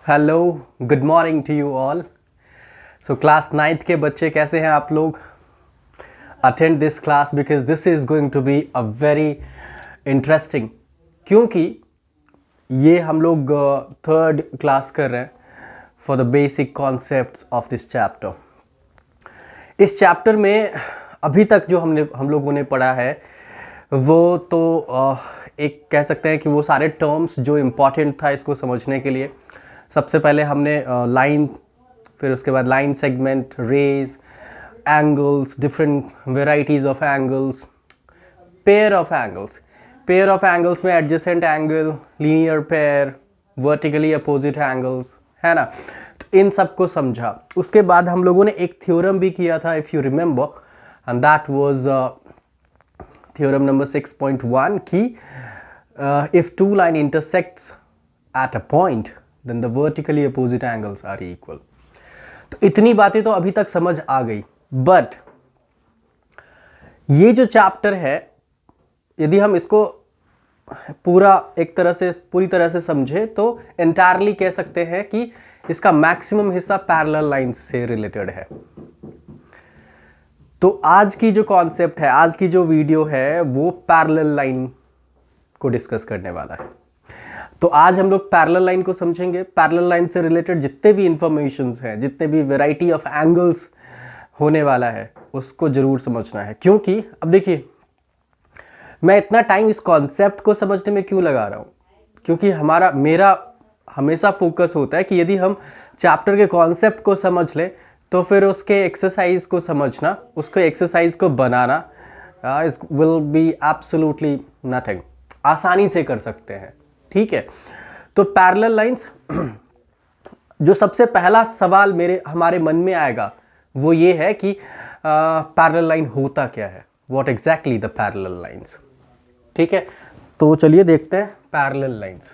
Hello, good morning to you all. So class 9th के बच्चे कैसे हैं आप लोग? Attend this class because this is going to be a very interesting, क्योंकि ये हम लोग थर्ड क्लास कर रहे हैं for the basic concepts of this chapter. इस चैप्टर में अभी तक जो हम लोगों ने पढ़ा है वो तो एक कह सकते हैं कि वो सारे टर्म्स जो इम्पॉर्टेंट था इसको समझने के लिए। सबसे पहले हमने लाइन, फिर उसके बाद line segment, rays, angles, different varieties of angles, pair of angles. Pair of angles में adjacent angle, linear pair, vertically opposite angles, है ना। तो इन सब को समझा। उसके बाद हम लोगों ने एक थ्योरम भी किया था, if you remember, and that was theorem number 6.1 कि if two line intersects at a point then the vertically opposite angles are equal. तो इतनी बातें तो अभी तक समझ आ गई, बट ये जो चैप्टर है, यदि हम इसको पूरी तरह से समझे तो एंटायरली कह सकते हैं कि इसका मैक्सिमम हिस्सा पैरेलल लाइंस से रिलेटेड है। तो आज की जो कॉन्सेप्ट है, आज की जो वीडियो है, वो पैरेलल लाइन को डिस्कस करने वाला है। तो आज हम लोग पैरेलल लाइन को समझेंगे। पैरेलल लाइन से रिलेटेड जितने भी इंफॉर्मेशंस हैं, जितने भी वैरायटी ऑफ एंगल्स होने वाला है, उसको जरूर समझना है। क्योंकि अब देखिए, मैं इतना टाइम इस कॉन्सेप्ट को समझने में क्यों लगा रहा हूँ, क्योंकि मेरा हमेशा फोकस होता है कि यदि हम चैप्टर के कॉन्सेप्ट को समझ लें तो फिर उसके एक्सरसाइज को समझना, उसको एक्सरसाइज को बनाना is will be absolutely nothing, आसानी से कर सकते हैं। ठीक है, तो पैरेलल लाइंस, जो सबसे पहला सवाल हमारे मन में आएगा वो ये है कि पैरेलल लाइन होता क्या है, what exactly the parallel lines. ठीक है, तो चलिए देखते हैं पैरेलल लाइंस।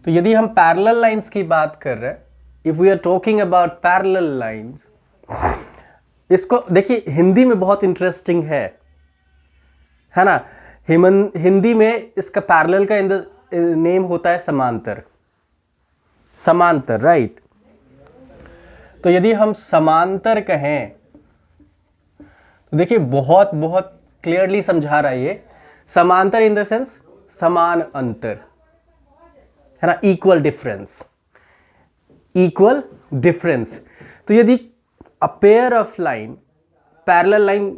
तो यदि हम पैरेलल लाइंस की बात कर रहे हैं, if we are talking about parallel lines, इसको देखिए हिंदी में बहुत इंटरेस्टिंग है ना। हिंदी में इसका पैरेलल का नेम होता है समांतर। समांतर, राइट। तो यदि हम समांतर कहें तो देखिए बहुत बहुत क्लियरली समझा रहा है ये। समांतर इन द सेंस समान अंतर, है ना, इक्वल डिफरेंस, इक्वल डिफरेंस। तो यदि a pair of line, parallel line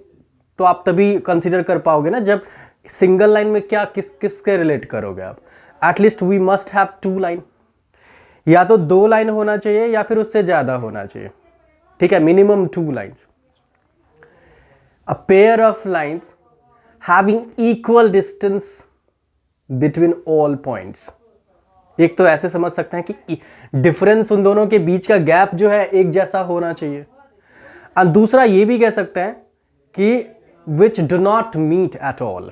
तो आप तभी कंसीडर कर पाओगे ना जब सिंगल लाइन में क्या किस के रिलेट करोगे आप। At least we must have two line, या तो दो लाइन होना चाहिए या फिर उससे ज्यादा होना चाहिए। ठीक है, minimum two lines. A pair of lines having equal distance between all points. एक तो ऐसे समझ सकते हैं कि डिफरेंस उन दोनों के बीच का गैप जो है एक जैसा होना चाहिए, और दूसरा ये भी कह सकते हैं कि which do not meet at all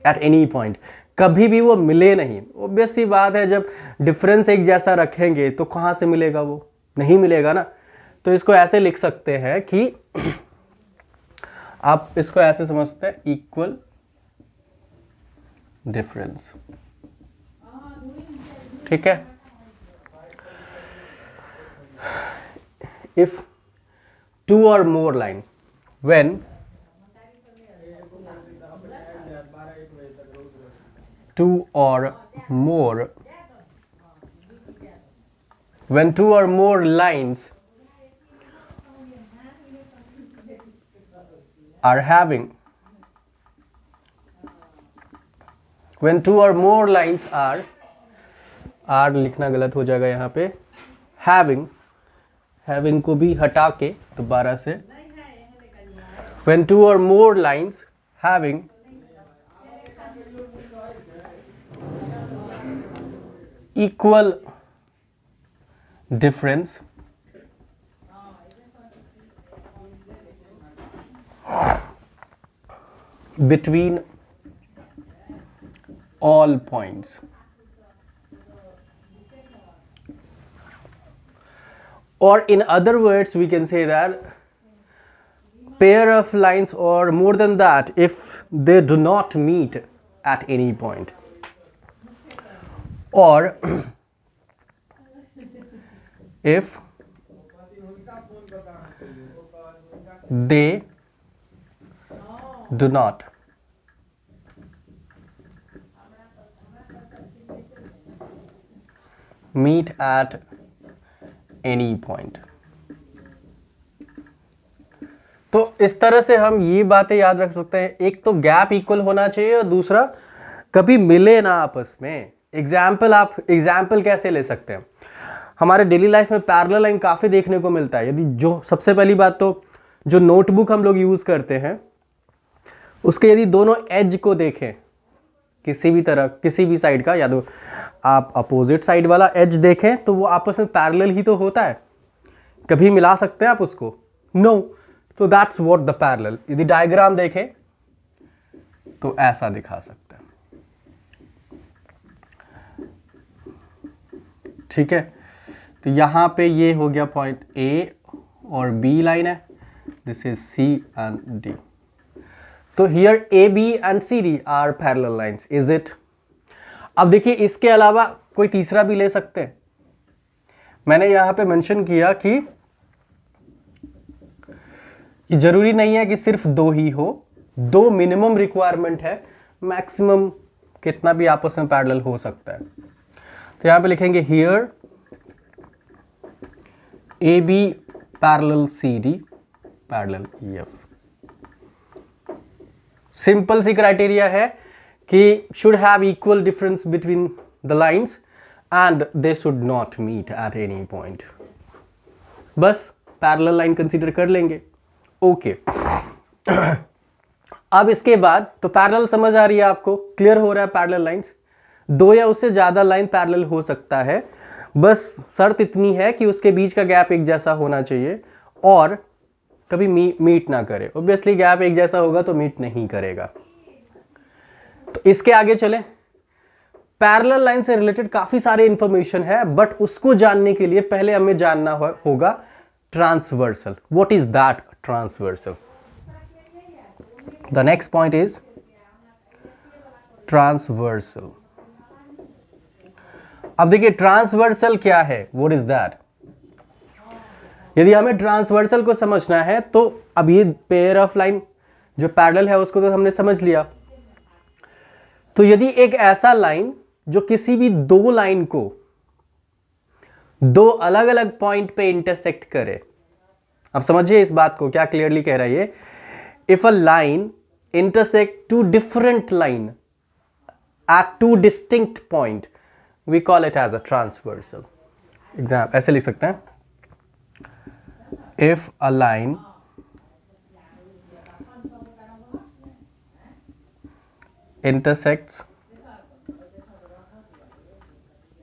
at any point, कभी भी वो मिले नहीं। ऑब्वियस सी बात है, जब डिफरेंस एक जैसा रखेंगे तो कहां से मिलेगा, वो नहीं मिलेगा ना। तो इसको ऐसे लिख सकते हैं कि आप इसको ऐसे समझते हैं, इक्वल डिफरेंस। ठीक है, if two or more line, when two or more when two or more lines are having when two or more lines are लिखना गलत हो जाएगा यहाँ पे, having को भी हटा के दोबारा से, when two or more lines having equal difference between all points, or in other words we can say that pair of lines or more than that if they do not meet at any point, or if they do not meet at any point। तो इस तरह से हम ये बातें याद रख सकते हैं, एक तो गैप इक्वल होना चाहिए और दूसरा कभी मिले ना आपस में। आप एग्जाम्पल कैसे ले सकते हैं, हमारे डेली लाइफ में पैरेलल लाइन काफ़ी देखने को मिलता है। यदि जो सबसे पहली बात तो जो नोटबुक हम लोग यूज़ करते हैं उसके यदि दोनों एज को देखें किसी भी तरह किसी भी साइड का, या तो आप अपोजिट साइड वाला एज देखें तो वो आपस में पैरेलल ही तो होता है, कभी मिला सकते हैं आप उसको? नो। तो दैट्स व्हाट द पैरेलल। यदि डायग्राम देखें तो ऐसा दिखा सकते हैं, ठीक है। तो यहां पे ये हो गया पॉइंट ए और बी लाइन है, this is C and D. तो here A B and C D are parallel lines, is it? अब देखिए इसके अलावा कोई तीसरा भी ले सकते हैं। मैंने यहां पे मेंशन किया कि जरूरी नहीं है कि सिर्फ दो ही हो, दो मिनिमम रिक्वायरमेंट है, मैक्सिमम कितना भी आपस में पैरेलल हो सकता है। तो यहां पे लिखेंगे here A B parallel C D parallel E F. Simple सी क्राइटेरिया है कि should have equal difference between the lines and they should not meet at any point. बस पैरेलल लाइन कंसीडर कर लेंगे। ओके अब इसके बाद तो पैरेलल समझ आ रही है आपको, क्लियर हो रहा है पैरेलल लाइंस। दो या उससे ज्यादा लाइन पैरेलल हो सकता है, बस शर्त इतनी है कि उसके बीच का गैप एक जैसा होना चाहिए और कभी मीट ना करे। ऑब्वियसली गैप एक जैसा होगा तो मीट नहीं करेगा। तो इसके आगे चले, पैरेलल लाइन से रिलेटेड काफी सारे इंफॉर्मेशन है, बट उसको जानने के लिए पहले हमें जानना होगा transversal. What is that transversal? The next point is transversal. अब देखिए ट्रांसवर्सल क्या है, व्हाट इज दैट? यदि हमें ट्रांसवर्सल को समझना है तो अब ये पेयर ऑफ लाइन जो पैरेलल है उसको तो हमने समझ लिया। तो यदि एक ऐसा लाइन जो किसी भी दो लाइन को दो अलग अलग पॉइंट पे इंटरसेक्ट करे, अब समझिए इस बात को क्या क्लियरली कह रहा है ये। If a line intersect two different line at two distinct point we call it as a transversal. Example ऐसे लिख सकते हैं, if a line intersects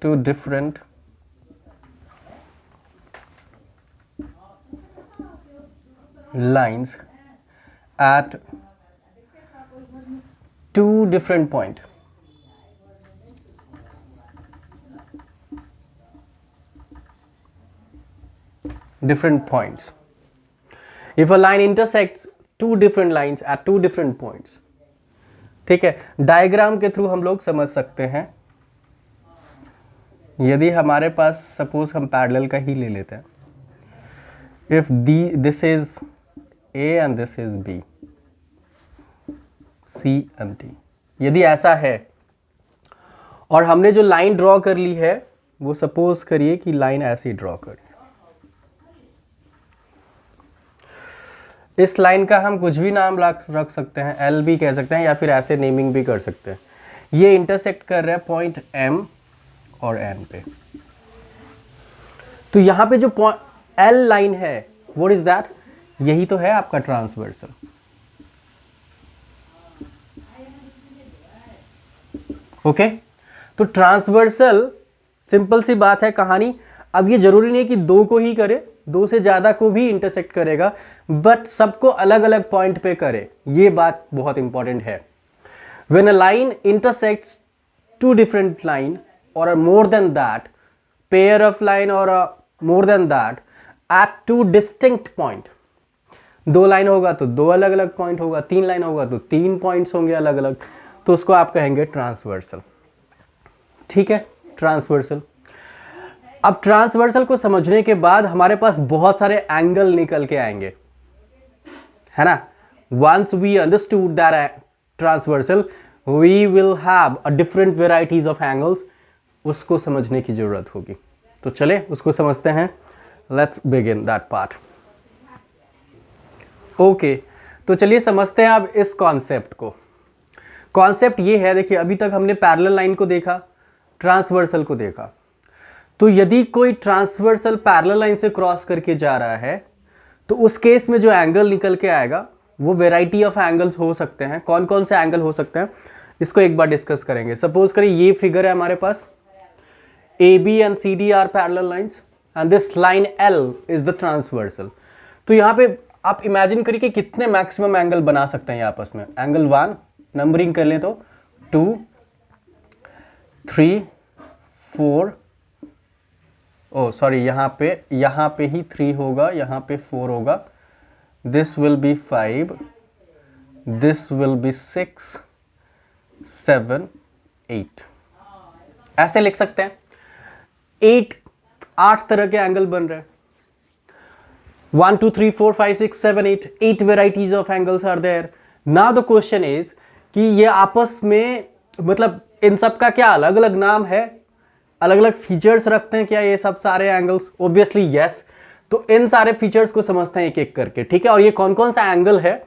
two different lines at two different points, different points. If a line intersects two different lines at two different points, ठीक है। Diagram के through हम लोग समझ सकते हैं। यदि हमारे पास सपोज हम पैरेलल का ही ले लेते हैं, if this is A and this is B, C and D, यदि ऐसा है और हमने जो लाइन ड्रॉ कर ली है वो सपोज करिए कि लाइन ऐसी ड्रॉ करिए। इस लाइन का हम कुछ भी नाम रख सकते हैं, एल भी कह सकते हैं या फिर ऐसे नेमिंग भी कर सकते हैं। ये इंटरसेक्ट कर रहा है पॉइंट एम और एन पे। तो यहां पे जो एल लाइन है व्हाट इज दैट? यही तो है आपका ट्रांसवर्सल। ओके तो ट्रांसवर्सल सिंपल सी बात है कहानी। अब ये जरूरी नहीं है कि दो को ही करे, दो से ज्यादा को भी इंटरसेक्ट करेगा, बट सबको अलग अलग पॉइंट पे करे, ये बात बहुत इंपॉर्टेंट है। When a line intersects two different line or more than that, pair of line or more than that at two distinct point, 2 line होगा तो 2 अलग अलग पॉइंट होगा, 3 लाइन होगा तो 3 पॉइंट्स होंगे अलग अलग, तो उसको आप कहेंगे ट्रांसवर्सल। ठीक है, ट्रांसवर्सल। अब ट्रांसवर्सल को समझने के बाद हमारे पास बहुत सारे एंगल निकल के आएंगे, है ना। Once we understood that transversal we will have a different varieties of angles, उसको समझने की जरूरत होगी। तो चले उसको समझते हैं, let's begin that part. Okay, तो चलिए समझते हैं अब इस कॉन्सेप्ट को। कॉन्सेप्ट ये है, देखिए अभी तक हमने पैरेलल लाइन को देखा, ट्रांसवर्सल को देखा। तो यदि कोई ट्रांसवर्सल पैरेलल लाइन से क्रॉस करके जा रहा है तो उस केस में जो एंगल निकल के आएगा वो वेराइटी ऑफ एंगल्स हो सकते हैं। कौन कौन से एंगल हो सकते हैं इसको एक बार डिस्कस करेंगे। सपोज करिए ये फिगर है हमारे पास, A B and C D are parallel lines and this line L is the transversal. तो यहाँ पे आप इमेजिन करिए कि कितने मैक्सिमम एंगल बना सकते हैं आपस में। एंगल 1 नंबरिंग कर लें तो 2 3 4, ओ सॉरी यहाँ पे ही 3 होगा, यहाँ पे 4 होगा, this will be 5, this will be 6 7 8, ऐसे लिख सकते हैं। 8 तरह के एंगल बन रहे हैं। 1 2 3 4 5 6 7 8 varieties of angles are there. Now the question is कि ये आपस में मतलब इन सब का क्या अलग अलग नाम है, अलग अलग फीचर्स रखते हैं क्या ये सब सारे एंगल्स? Obviously yes. तो इन सारे फीचर्स को समझते हैं एक एक करके, ठीक है। और ये कौन कौन सा एंगल है,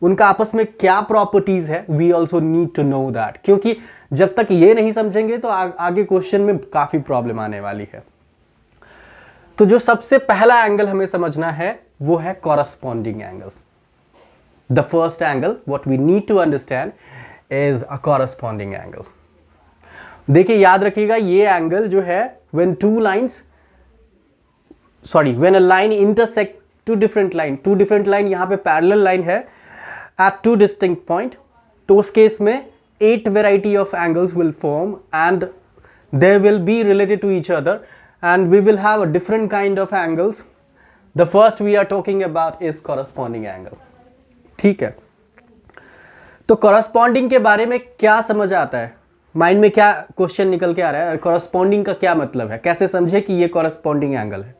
उनका आपस में क्या प्रॉपर्टीज है, we also need to know that, क्योंकि जब तक ये नहीं समझेंगे तो आगे क्वेश्चन में काफी प्रॉब्लम आने वाली है। तो जो सबसे पहला एंगल हमें समझना है वो है corresponding angle. The first angle what we need to understand is a corresponding angle. देखिए याद रखिएगा ये एंगल जो है when a line intersect two different line, यहाँ पे पैरेलल लाइन है at 2 distinct point, तो उस केस में 8 variety of angles will form and they will be related to each other and we will have a different kind of angles. The first we are talking about is corresponding angle, ठीक है। तो corresponding के बारे में क्या समझ आता है, माइंड में क्या क्वेश्चन निकल के आ रहा है, corresponding का क्या मतलब है, कैसे समझे कि ये corresponding angle है।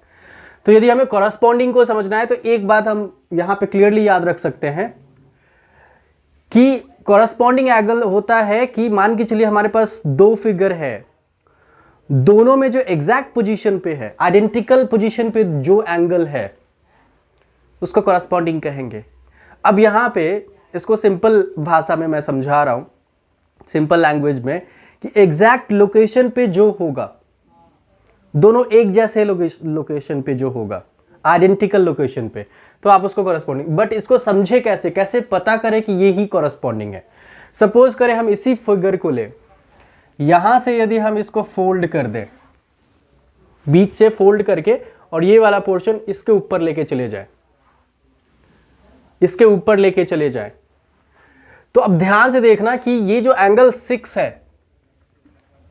तो यदि हमें corresponding को समझना है तो एक बात हम यहां पे क्लियरली याद रख सकते हैं कि corresponding angle होता है कि मान के चलिए हमारे पास 2 फिगर है, दोनों में जो एग्जैक्ट पोजीशन पे है, आइडेंटिकल पोजीशन पे जो एंगल है उसको corresponding कहेंगे। अब यहां पे इसको सिंपल भाषा में मैं समझा रहा हूं, सिंपल लैंग्वेज में, कि एग्जैक्ट लोकेशन पे जो होगा, दोनों एक जैसे लोकेशन पे जो होगा, आइडेंटिकल लोकेशन पे, तो आप उसको कॉरस्पॉन्डिंग। बट इसको समझे कैसे, कैसे पता करें कि ये ही कॉरस्पॉन्डिंग है। सपोज करें हम इसी फिगर को ले, यहां से यदि हम इसको फोल्ड कर दें, बीच से फोल्ड करके, और ये वाला पोर्शन इसके ऊपर लेके चले जाए, इसके ऊपर लेके चले जाए, तो अब ध्यान से देखना कि ये जो एंगल 6 है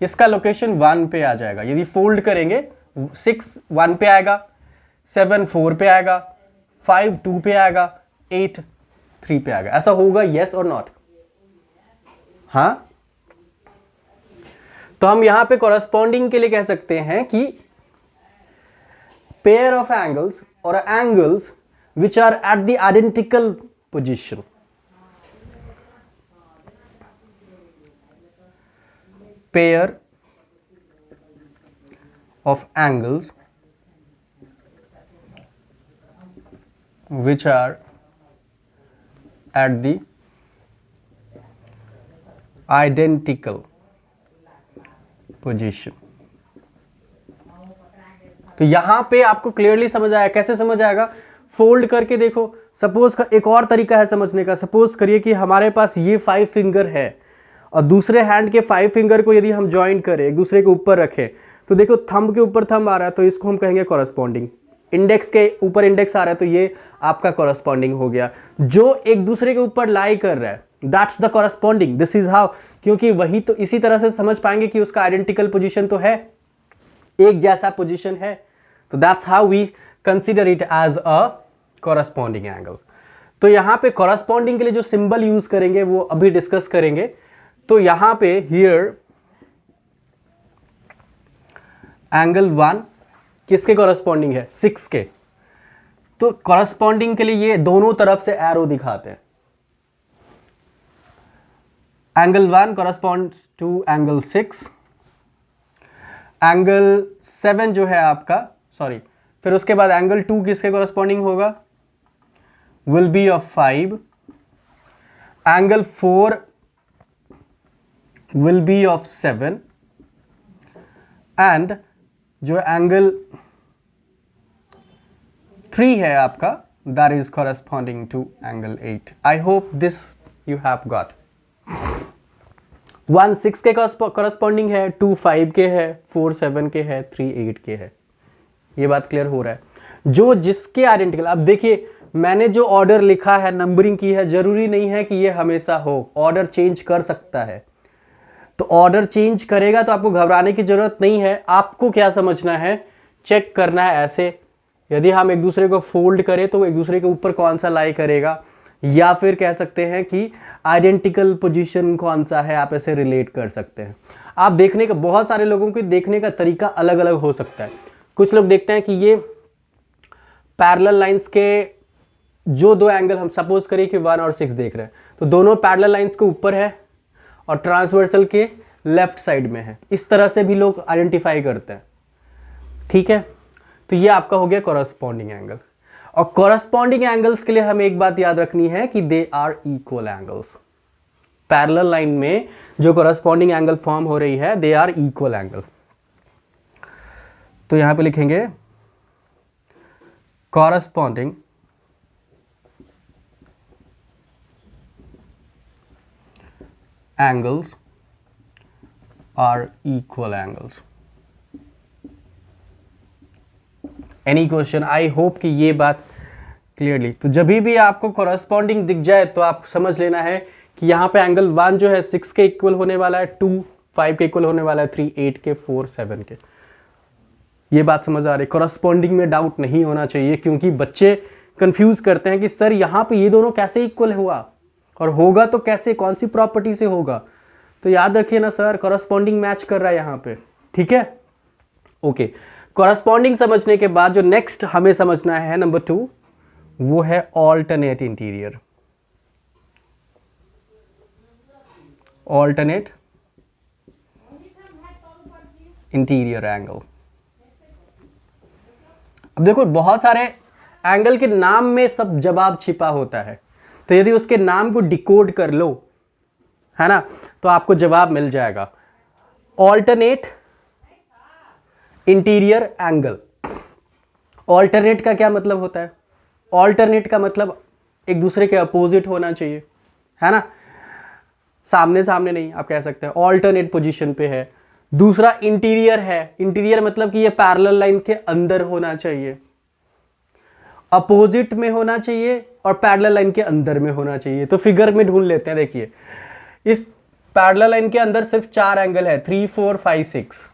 इसका लोकेशन 1 पे आ जाएगा। यदि फोल्ड करेंगे 6 1 पे आएगा, 7 4 पे आएगा, 5 2 पे आएगा, 8 3 पे आएगा। ऐसा होगा, यस और नॉट? हाँ। तो हम यहां पे कॉरस्पॉन्डिंग के लिए कह सकते हैं कि पेयर ऑफ एंगल्स और angles which are at the identical position, pair of angles which are at the identical position। तो यहां पे आपको क्लियरली समझ आया। कैसे समझ आएगा? फोल्ड करके देखो। सपोज का एक और तरीका है समझने का। सपोज करिए कि हमारे पास ये 5 फिंगर है और दूसरे हैंड के 5 फिंगर को यदि हम ज्वाइन करें, एक दूसरे के ऊपर रखें, तो देखो थंब के ऊपर थंब आ रहा है, तो इसको हम कहेंगे कॉरस्पॉन्डिंग। इंडेक्स के ऊपर इंडेक्स आ रहा है, तो ये आपका कॉरस्पॉन्डिंग हो गया। जो एक दूसरे के ऊपर लाई कर रहा है, that's the corresponding. This is how, क्योंकि वही तो इसी तरह से समझ पाएंगे कि उसका आइडेंटिकल पोजीशन तो है, एक जैसा पोजीशन है, तो that's how we consider it as a corresponding angle. तो यहाँ पे कॉरस्पॉन्डिंग के लिए जो सिंबल यूज करेंगे वो अभी डिस्कस करेंगे। तो यहाँ पे हियर एंगल 1 किसके कॉरस्पॉन्डिंग है? 6 के। तो कॉरस्पॉन्डिंग के लिए ये दोनों तरफ से एरो दिखाते हैं। Angle 1 corresponds to angle 6, angle 7 जो है आपका, सॉरी, फिर उसके बाद एंगल 2 किसके कॉरस्पॉन्डिंग होगा? Will be of 5, angle 4 will be of 7, and जो एंगल 3 है आपका, that is corresponding to angle 8। I hope this you have got. 1 6 के कॉरस्पॉन्डिंग है, 2 5 के है, 4 7 के है, 3 8 के है। ये बात क्लियर हो रहा है? जो जिसके आइडेंटिकल, अब देखिए मैंने जो ऑर्डर लिखा है, नंबरिंग की है, जरूरी नहीं है कि ये हमेशा हो, ऑर्डर चेंज कर सकता है। तो ऑर्डर चेंज करेगा तो आपको घबराने की जरूरत नहीं है। आपको क्या समझना है, चेक करना है ऐसे, यदि हम एक दूसरे को फोल्ड करें तो एक दूसरे के ऊपर कौन सा लाई करेगा, या फिर कह सकते हैं कि आइडेंटिकल पोजीशन कौन सा है, आप ऐसे रिलेट कर सकते हैं। आप देखने का, बहुत सारे लोगों के देखने का तरीका अलग अलग हो सकता है। कुछ लोग देखते हैं कि ये पैरेलल लाइंस के जो दो एंगल, हम सपोज करें कि 1 और 6 देख रहे हैं, तो दोनों पैरेलल लाइंस के ऊपर है और ट्रांसवर्सल के लेफ्ट साइड में है। इस तरह से भी लोग आइडेंटिफाई करते हैं, ठीक है। तो ये आपका हो गया कॉरस्पॉन्डिंग एंगल। और कॉरस्पॉन्डिंग एंगल्स के लिए हमें एक बात याद रखनी है कि they are equal angles. Parallel line में जो कॉरस्पॉन्डिंग एंगल फॉर्म हो रही है, दे आर इक्वल एंगल। तो यहां पे लिखेंगे corresponding angles are equal angles. Any question? I hope कि ये बात क्लियरली, तो जब भी आपको कॉरस्पॉन्डिंग दिख जाए तो आप समझ लेना है कि यहाँ पे एंगल 1 जो है 6 के इक्वल होने वाला है, 2 5 के इक्वल होने वाला है, 3 8 के, 4 7 के। ये बात समझ आ रही? कॉरस्पॉन्डिंग में डाउट नहीं होना चाहिए, क्योंकि बच्चे कंफ्यूज करते हैं कि सर यहाँ पे ये दोनों कैसे इक्वल हुआ, और होगा तो कैसे, कौन सी प्रॉपर्टी से होगा। तो याद रखिए ना सर, कॉरस्पॉन्डिंग मैच कर रहा है यहाँ पे, ठीक है। ओके, कॉरस्पॉन्डिंग समझने के बाद जो नेक्स्ट हमें समझना है नंबर 2, वो है alternate interior. Alternate interior angle. अब देखो बहुत सारे एंगल के नाम में सब जवाब छिपा होता है, तो यदि उसके नाम को डिकोड कर लो, है ना, तो आपको जवाब मिल जाएगा। Alternate interior angle. ऑल्टरनेट का क्या मतलब होता है? ऑल्टरनेट का मतलब एक दूसरे के अपोजिट होना चाहिए, है ना, सामने सामने नहीं, आप कह सकते हैं ऑल्टरनेट पोजीशन पे है। दूसरा इंटीरियर है, इंटीरियर मतलब कि ये पैरेलल लाइन के अंदर होना चाहिए, अपोजिट में होना चाहिए, और पैरेलल लाइन के अंदर में होना चाहिए। तो फिगर में ढूंढ लेते हैं। देखिए इस पैरेलल लाइन के अंदर सिर्फ 4 एंगल है, 3 4 5 6,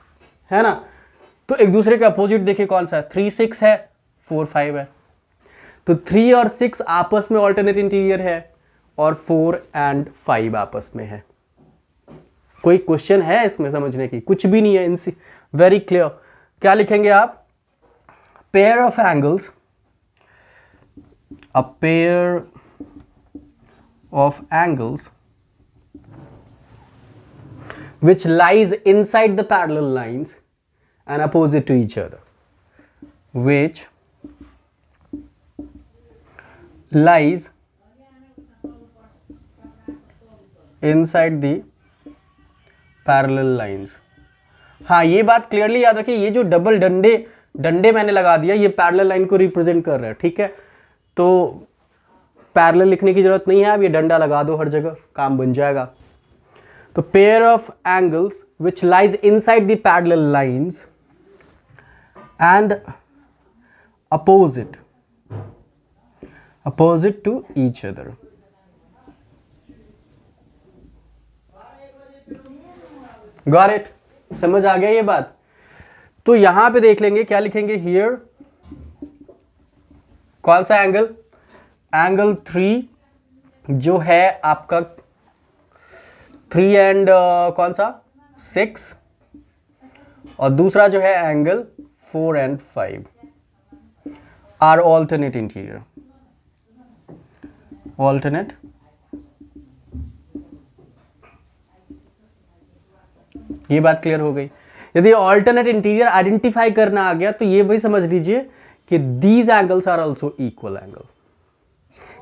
है ना। तो एक दूसरे के अपोजिट देखिए कौन सा है, 3 6 है, 4 5 है। तो 3 और 6 आपस में ऑल्टरनेट इंटीरियर है, और 4 एंड 5 आपस में है। कोई क्वेश्चन है इसमें समझने की? कुछ भी नहीं है, इनसे वेरी क्लियर। क्या लिखेंगे आप? Pair of angles, a pair of angles which lies inside the parallel lines and opposite to each other, which lies inside the parallel lines। हाँ, ये बात क्लियरली याद रखिए, ये जो डबल डंडे मैंने लगा दिया, ये पैरेलल लाइन को रिप्रेजेंट कर रहा है, ठीक है। तो पैरेलल लिखने की जरूरत नहीं है, आप ये डंडा लगा दो हर जगह, काम बन जाएगा। तो pair of angles which lies inside the parallel lines and opposite to each other. Got it? समझ आ गया ये बात? तो यहां पे देख लेंगे, क्या लिखेंगे हियर, कौन सा एंगल? एंगल 3 जो है आपका 3 एंड कौन सा 6, और दूसरा जो है angle 4 and 5 are alternate interior. Alternate, ये बात क्लियर हो गई। यदि ऑल्टरनेट इंटीरियर आइडेंटिफाई करना आ गया तो ये भी समझ लीजिए कि these angles are also equal angle.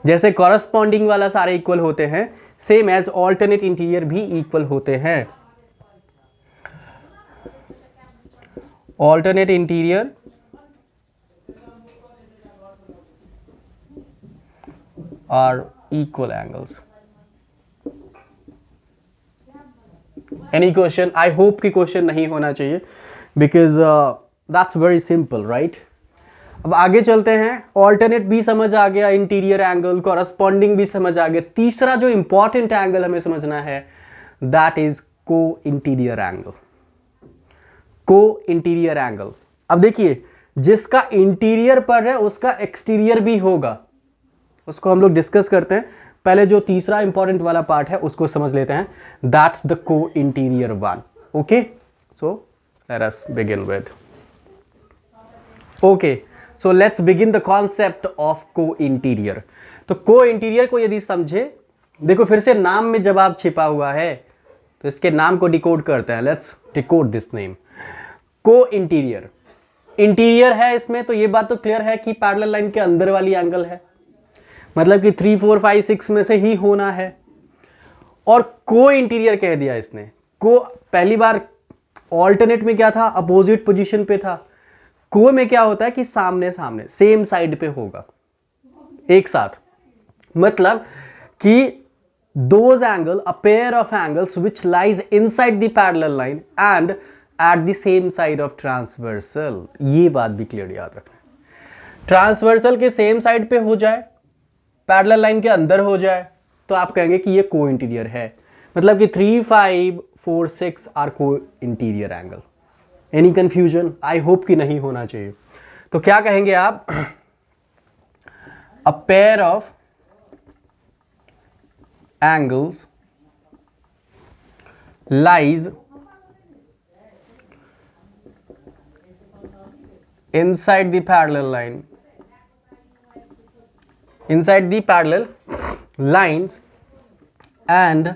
जैसे कॉरस्पॉन्डिंग वाला सारे इक्वल होते हैं, सेम एज ऑल्टरनेट इंटीरियर भी इक्वल होते हैं। Alternate interior are equal angles. Any question? I hope कि क्वेश्चन नहीं होना चाहिए, because that's very simple, right. अब आगे चलते हैं। ऑल्टरनेट भी समझ आ गया, इंटीरियर एंगल, कॉरस्पॉन्डिंग भी समझ आ गया। तीसरा जो इंपॉर्टेंट एंगल हमें समझना है दैट इज को इंटीरियर एंगल। को इंटीरियर एंगल, अब देखिए जिसका इंटीरियर पर है उसका एक्सटीरियर भी होगा, उसको हम लोग डिस्कस करते हैं। पहले जो तीसरा इंपॉर्टेंट वाला पार्ट है उसको समझ लेते हैं, दैट्स द को interior one. Okay, so let us begin with, okay, so let's begin the concept of को इंटीरियर। तो को इंटीरियर को यदि समझे, देखो फिर से नाम में जवाब छिपा हुआ है, तो इसके नाम को डिकोड करते हैं। Let's decode this name. को इंटीरियर, इंटीरियर है इसमें, तो ये बात तो क्लियर है कि पैरेलल लाइन के अंदर वाली एंगल है, मतलब कि 3, 4, 5, 6 में से ही होना है। और को इंटीरियर कह दिया इसने। को पहली बार ऑल्टरनेट में क्या था, अपोजिट पोजीशन पे था। को में क्या होता है कि सामने सामने सेम साइड पे होगा एक साथ, मतलब कि those angle, a pair of angles which lies inside the parallel line and at the same side of transversal. ये बात भी क्लियर याद रखना, ट्रांसवर्सल के सेम साइड पे हो जाए, पैरेलल लाइन के अंदर हो जाए, तो आप कहेंगे कि ये को इंटीरियर है। मतलब कि 3, 5, 4, 6 आर को इंटीरियर एंगल। Any confusion? आई होप कि नहीं होना चाहिए। तो क्या कहेंगे आप, a pair of angles lies inside the parallel line, inside the parallel lines and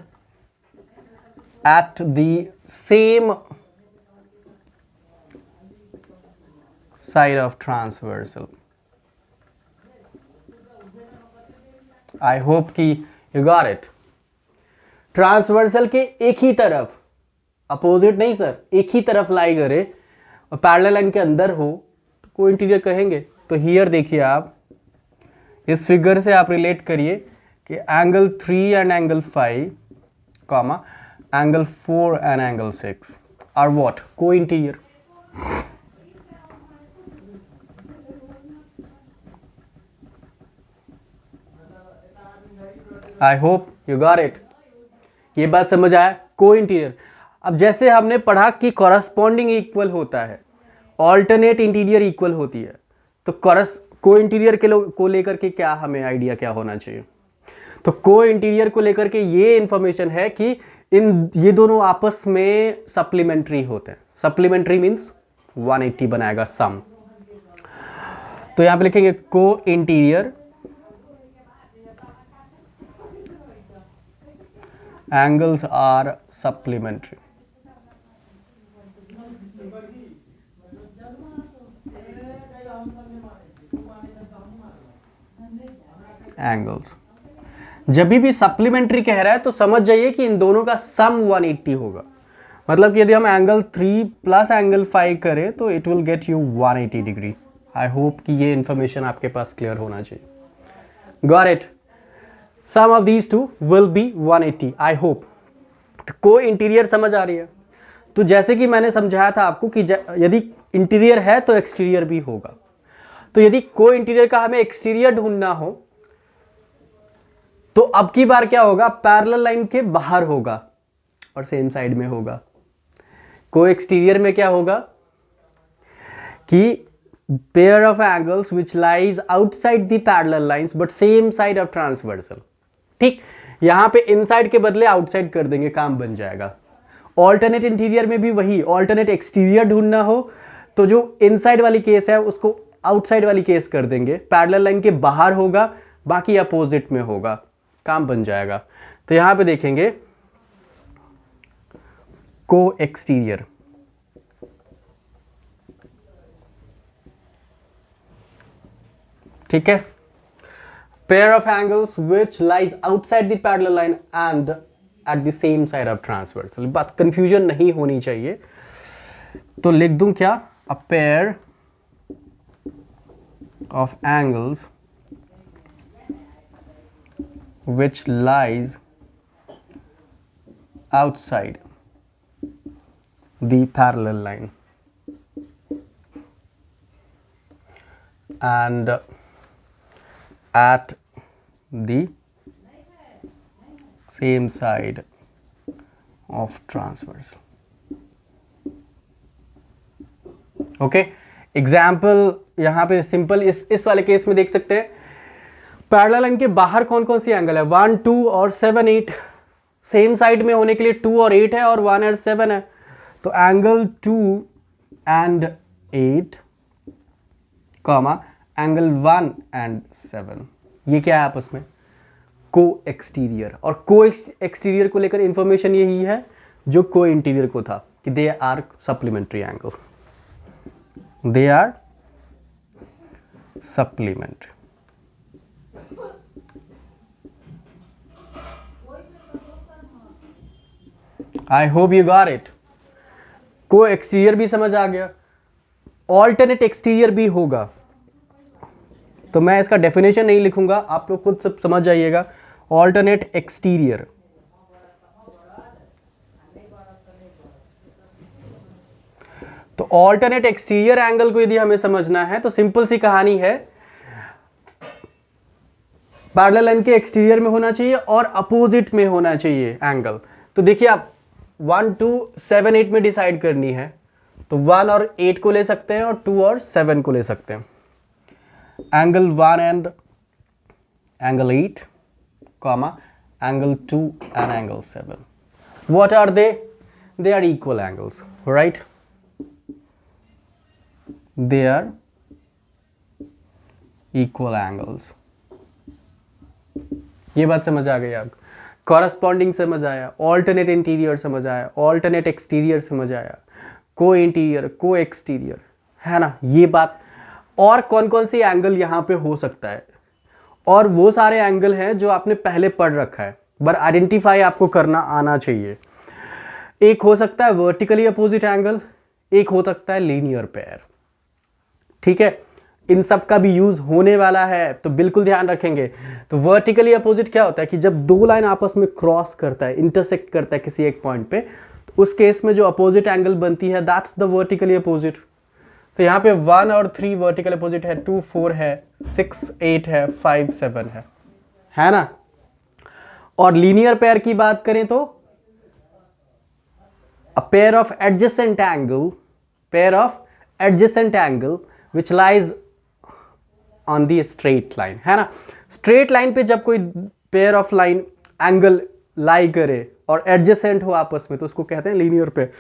at the same side of transversal. I hope कि you got it. ट्रांसवर्सल के एक ही तरफ, अपोजिट नहीं सर, एक ही तरफ लाई करे और पैरेलल लाइन के अंदर हो तो को इंटीरियर कहेंगे। तो हियर देखिए आप, इस फिगर से आप रिलेट करिए कि angle 3 and angle 5 comma angle 4 and angle 6 are what, को interior. I hope you got it. ये बात समझ आया, को इंटीरियर। अब जैसे हमने पढ़ा कि कॉरस्पॉन्डिंग इक्वल होता है, ऑल्टरनेट इंटीरियर इक्वल होती है, तो को इंटीरियर के को लेकर के क्या हमें आइडिया क्या होना चाहिए। तो को इंटीरियर को लेकर के ये इंफॉर्मेशन है कि ये दोनों आपस में सप्लीमेंट्री होते हैं। सप्लीमेंट्री मींस 180 बनाएगा सम। तो यहां पे लिखेंगे को interior angles are supplementary. Angles जब भी सप्लीमेंट्री कह रहा है तो समझ जाइए कि इन दोनों का सम 180 होगा। मतलब कि यदि हम एंगल 3 प्लस एंगल 5 करें तो it will get you 180 degree. I hope कि ये इंफॉर्मेशन आपके पास क्लियर होना चाहिए। Got it? Sum of these two will be 180। I hope को इंटीरियर समझ आ रही है। तो जैसे कि मैंने समझाया था आपको कि यदि इंटीरियर है तो एक्सटीरियर भी होगा। तो यदि को इंटीरियर का हमें एक्सटीरियर ढूंढना हो तो अब की बार क्या होगा, पैरेलल लाइन के बाहर होगा और सेम साइड में होगा। को एक्सटीरियर में क्या होगा कि pair of angles which lies outside the parallel lines but same side of transversal. ठीक, यहां पे इनसाइड के बदले आउटसाइड कर देंगे, काम बन जाएगा। ऑल्टरनेट इंटीरियर में भी वही, ऑल्टरनेट एक्सटीरियर ढूंढना हो तो जो इनसाइड वाली केस है उसको आउटसाइड वाली केस कर देंगे, पैरेलल लाइन के बाहर होगा, बाकी अपोजिट में होगा, काम बन जाएगा। तो यहां पे देखेंगे को एक्सटीरियर, ठीक है, pair of angles which lies outside the parallel line and at the same side of transversal. बात कंफ्यूजन नहीं होनी चाहिए, तो लिख दूं क्या, a pair of angles which lies outside the parallel line and at the same side of transversal. Okay, example यहां पे सिंपल इस वाले केस में देख सकते हैं, पैरेलल लाइन के बाहर कौन कौन सी एंगल है, 1, 2 और 7, 8। सेम साइड में होने के लिए 2 और 8 है और 1 और 7 है, तो angle 2 and 8 comma angle 1 and 7, ये क्या है आपस में, को एक्सटीरियर। और को एक्सटीरियर को लेकर इंफॉर्मेशन यही है जो को इंटीरियर को था कि they are supplementary angle, they are supplementary. I hope you got it. को एक्सटीरियर भी समझ आ गया, ऑल्टरनेट एक्सटीरियर भी होगा, तो मैं इसका डेफिनेशन नहीं लिखूंगा, आप लोग खुद सब समझ जाइएगा। ऑल्टरनेट एक्सटीरियर, तो ऑल्टरनेट एक्सटीरियर एंगल को यदि हमें समझना है तो सिंपल सी कहानी है, पैरेलल लाइन के एक्सटीरियर में होना चाहिए और अपोजिट में होना चाहिए एंगल। तो देखिए आप 1, 2, 7, 8 में डिसाइड करनी है तो 1 और 8 को ले सकते हैं और 2 और 7 को ले सकते हैं। Angle 1 and angle 8 comma angle 2 and angle 7, what are they? They are equal angles, right? They are equal angles. ये बात समझ आ गई आपको, कॉरस्पॉन्डिंग समझ आया, ऑल्टरनेट इंटीरियर समझ आया, ऑल्टरनेट एक्सटीरियर समझ आया, को इंटीरियर को एक्सटीरियर, है ना ये बात। और कौन कौन सी एंगल यहाँ पे हो सकता है, और वो सारे एंगल हैं जो आपने पहले पढ़ रखा है, बट आइडेंटिफाई आपको करना आना चाहिए। एक हो सकता है वर्टिकली अपोजिट एंगल, एक हो सकता है लीनियर पेयर, ठीक है, इन सब का भी यूज होने वाला है तो बिल्कुल ध्यान रखेंगे। तो वर्टिकली अपोजिट क्या होता है कि जब दो लाइन आपस में क्रॉस करता है, इंटरसेक्ट करता है किसी एक पॉइंट पे, तो उस केस में जो अपोजिट एंगल बनती है दैट्स द वर्टिकली अपोजिट। तो यहाँ पे 1 और 3 वर्टिकल अपोजिट है, 2 4 है, 6 8 है, 5 7 है ना। और लीनियर पेयर की बात करें तो a pair of adjacent angle which lies on the straight line, है ना। स्ट्रेट लाइन पे जब कोई पेयर ऑफ लाइन एंगल लाई करे और एडजेसेंट हो आपस में तो उसको कहते हैं लीनियर पेयर,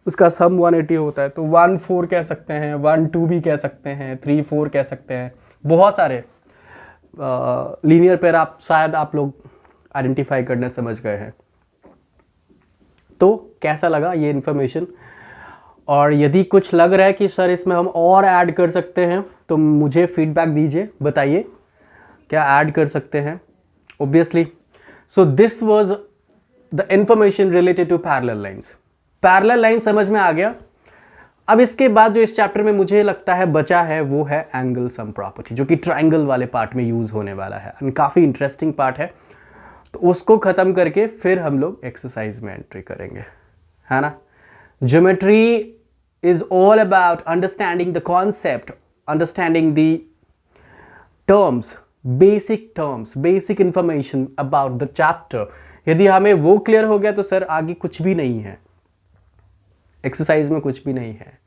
उसका सम 180 होता है। तो 1 4 कह सकते हैं, 1 2 भी कह सकते हैं, 3 4 कह सकते हैं, बहुत सारे लीनियर पेयर आप शायद आप लोग आइडेंटिफाई करने समझ गए हैं। तो कैसा लगा ये इन्फॉर्मेशन, और यदि कुछ लग रहा है कि सर इसमें हम और ऐड कर सकते हैं तो मुझे फीडबैक दीजिए, बताइए क्या ऐड कर सकते हैं। Obviously so this was the information related to parallel lines. Parallel line समझ में आ गया। अब इसके बाद जो इस चैप्टर में मुझे लगता है बचा है वो है एंगल सम प्रॉपर्टी, जो कि ट्राइंगल वाले पार्ट में यूज होने वाला है, काफी इंटरेस्टिंग पार्ट है। तो उसको खत्म करके फिर हम लोग एक्सरसाइज में एंट्री करेंगे, है ना। Geometry is all about understanding the concept, understanding the terms, basic information about the chapter. यदि हमें वो क्लियर हो गया तो सर आगे कुछ भी नहीं है, एक्सरसाइज में कुछ भी नहीं है,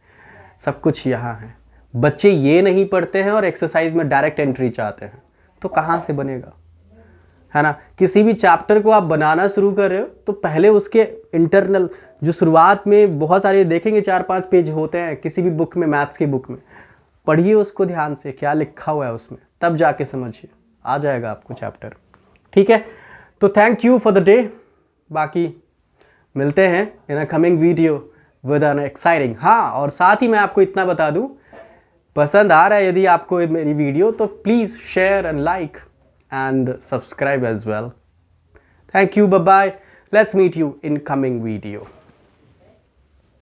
सब कुछ यहाँ है। बच्चे ये नहीं पढ़ते हैं और एक्सरसाइज में डायरेक्ट एंट्री चाहते हैं, तो कहाँ से बनेगा, है ना। किसी भी चैप्टर को आप बनाना शुरू कर रहे हो तो पहले उसके इंटरनल जो शुरुआत में बहुत सारे देखेंगे 4-5 पेज होते हैं किसी भी बुक में, मैथ्स की बुक में, पढ़िए उसको ध्यान से क्या लिखा हुआ है उसमें, तब जाके समझिए, आ जाएगा आपको चैप्टर। ठीक है, तो thank you for the day. बाकी मिलते हैं in a coming video with an exciting. हाँ, और साथ ही मैं आपको इतना बता दूं, पसंद आ रहा है यदि आपको मेरी वीडियो तो please share and like and subscribe as well. Thank you. Bye bye. Let's meet you in coming video.